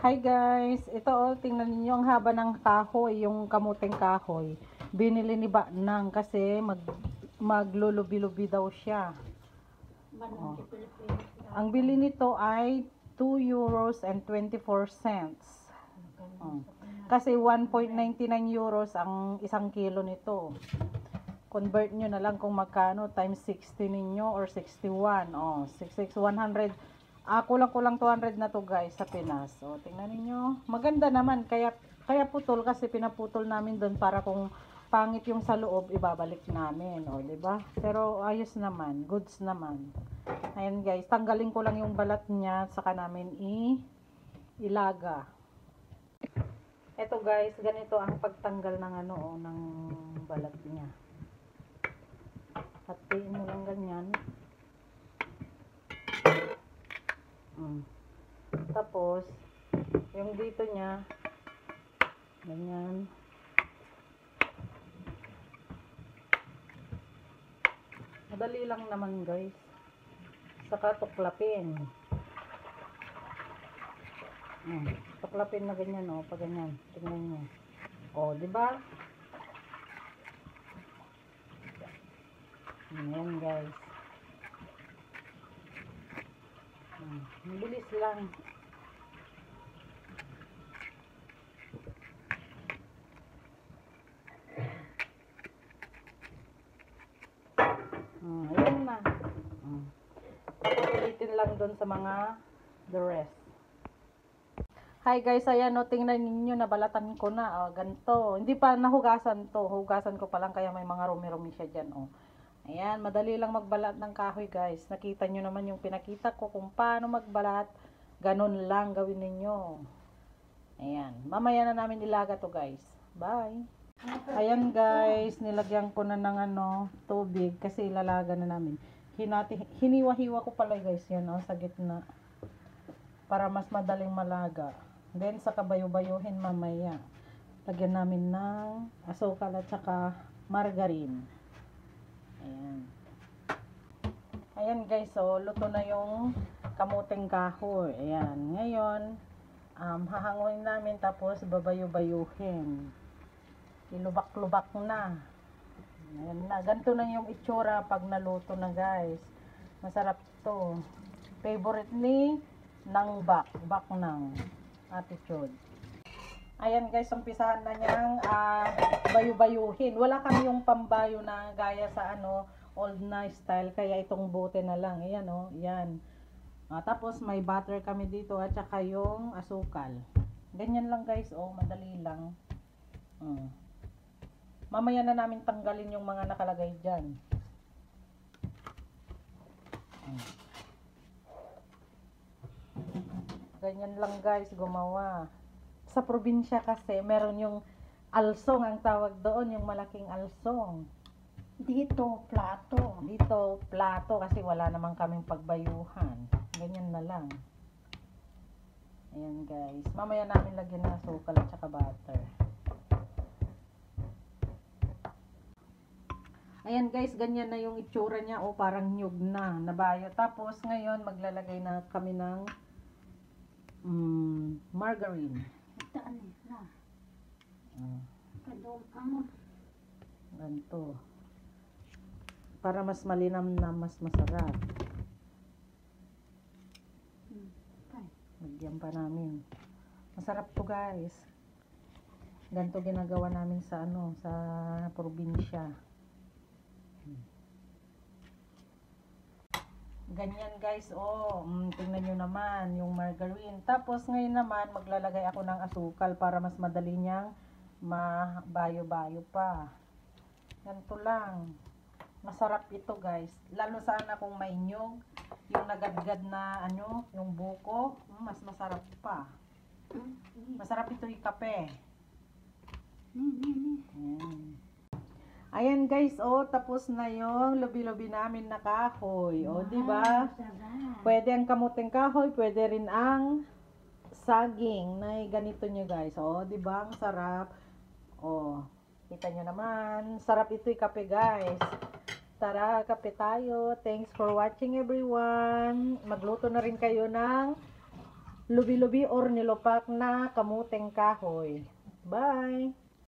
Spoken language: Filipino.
Hi guys, ito tingnan niyo ang haba ng kahoy, yung kamuting kahoy. Binili ni Banang kasi maglulubi-lubi daw siya. Oh. Ang bili nito ay 2 euros and 24 cents. Oh. Kasi 1.99 euros ang isang kilo nito. Convert nyo na lang kung magkano times 60 ninyo or 61. Oh, 100. Kulang-kulang 200 na to guys sa Pinas. So, tingnan niyo. Maganda naman. Kaya putol kasi pinaputol namin doon para kung pangit yung sa loob, ibabalik namin. O, diba? Pero ayos naman. Goods naman. Ayan guys. Tanggalin ko lang yung balat niya. Saka namin ilaga. Ito guys. Ganito ang pagtanggal ng ng balat niya. Hatiin mo lang ganyan. Tapos, yung dito niya, ganyan. Madali lang naman guys. Saka tuklapin. Tuklapin na ganyan pag ganyan. Tingnan nyo. Diba? Ayan guys. Mabilis lang. Ayan na. Ulitin lang doon sa mga the rest. Hi guys, ayan tingnan ninyo, nabalatan ko na. Ganito. Hindi pa nahugasan to. Hugasan ko pa lang kaya may mga rumi-rumi siya dyan. Ayan, madali lang magbalat ng kahoy guys. Nakita nyo naman yung pinakita ko kung paano magbalat. Ganun lang gawin ninyo. Ayan, mamaya na namin ilaga to guys. Bye! Ayan guys, nilagyan ko na ng tubig kasi ilalaga na namin. Hiniwa-hiwa ko pala guys yan sa gitna. Para mas madaling malaga. Then sa kabayo-bayuhin mamaya. Lagyan namin ng asukal at saka margarine. Ayan. Ayan guys, luto na yung kamuting kahoy. Ayan. Ngayon, hahanguin namin tapos babayo-bayuhin. Ilubak-lubak na. Ayan na. Ganito na yung itsura pag naluto na guys. Masarap to. Favorite ni Nang Baknang attitude. Ayan guys, umpisahan na niyang bayu-bayuhin. Wala kami yung pambayo na gaya sa old na style, kaya itong bote na lang. Ayan yan. Tapos may butter kami dito at saka yung asukal. Ganyan lang guys, madali lang. Mamaya na namin tanggalin yung mga nakalagay dyan. Ganyan lang guys gumawa. Sa probinsya kasi meron yung alsong ang tawag doon, yung malaking alsong. Dito plato kasi wala namang kaming pagbayuhan. Ganyan na lang. Ayan guys. Mamaya namin lagyan ng asukal at saka butter. Ayan guys, ganyan na yung itsura niya. Parang nyug na, nabayo. Tapos ngayon maglalagay na kami ng margarine. Ganito. Para mas malinam na mas masarap. Lagyan pa namin. Masarap to guys. Ganito ginagawa namin sa sa probinsya. Ganyan guys, tingnan nyo naman yung margarine. Tapos ngayon naman maglalagay ako ng asukal para mas madali niyang mabayo-bayo pa. Ganito lang. Masarap ito guys. Lalo sana kung may nyug, yung nagadgad na yung buko, mas masarap pa. Masarap ito yung kape. Ayan guys, tapos na yung lubi-lubi namin na kahoy. Diba? Pwede ang kamuting kahoy, pwede rin ang saging na ganito nyo guys. Diba? Ang sarap. Kita nyo naman. Sarap ito yung kape guys. Tara, kape tayo. Thanks for watching everyone. Magluto na rin kayo ng lubi-lubi or nilupak na kamuteng kahoy. Bye!